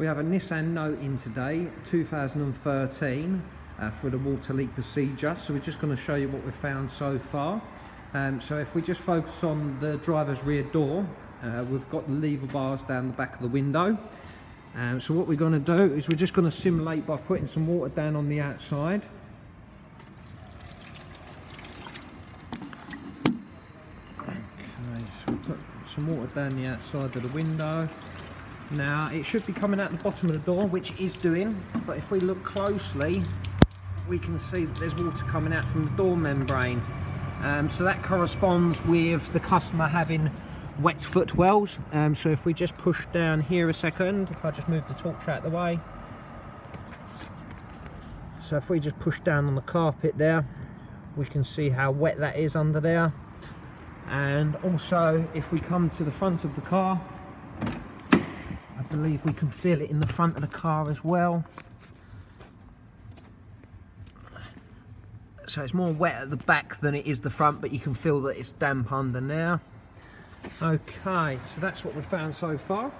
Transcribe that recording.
We have a Nissan Note in today, 2013, for the water leak procedure. So we're just going to show you what we've found so far. So if we just focus on the driver's rear door, we've got the lever bars down the back of the window. So what we're going to do is we're just going to simulate by putting some water down on the outside. Okay, so we'll put some water down the outside of the window. Now it should be coming out the bottom of the door, which it is doing, but if we look closely we can see that there's water coming out from the door membrane. So that corresponds with the customer having wet footwells. So if we just push down here a second, if I just move the torch out of the way. So if we just push down on the carpet there, we can see how wet that is under there. And also if we come to the front of the car, I believe we can feel it in the front of the car as well. So it's more wet at the back than it is the front, but you can feel that it's damp under now. Okay, so that's what we've found so far.